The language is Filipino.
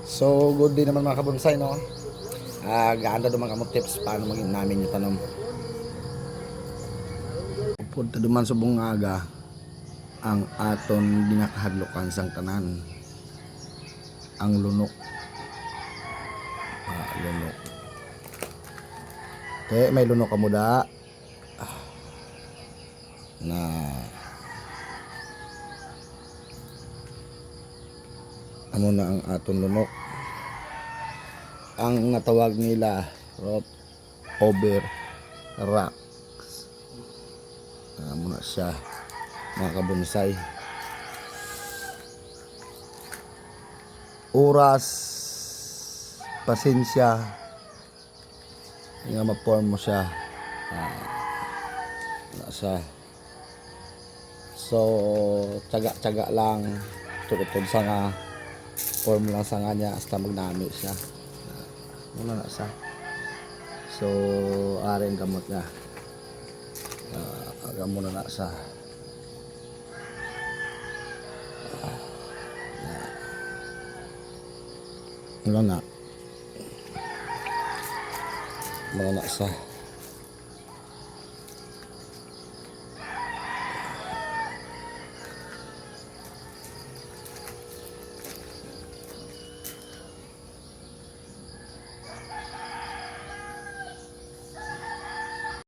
So good day naman mga kabonsay, no. Gaanda duman kamo tips paano maging namin yung tanom. Punta duman sa bungaga ang aton ginakahadlokan sang tanan. Ang lunok. Lunok. May lunok kamo da. Na ano na ang aton lunok. Ang natawag nila root over rocks. Muna siya mga kabonsay. Oras, pasensya nga ma-form mo siya. Nasa so tiyaga lang tukod sa nga form lang sa nga niya hasta magnami siya. Muna na siya. So aring gamot nga agam muna na siya. Muna na siya.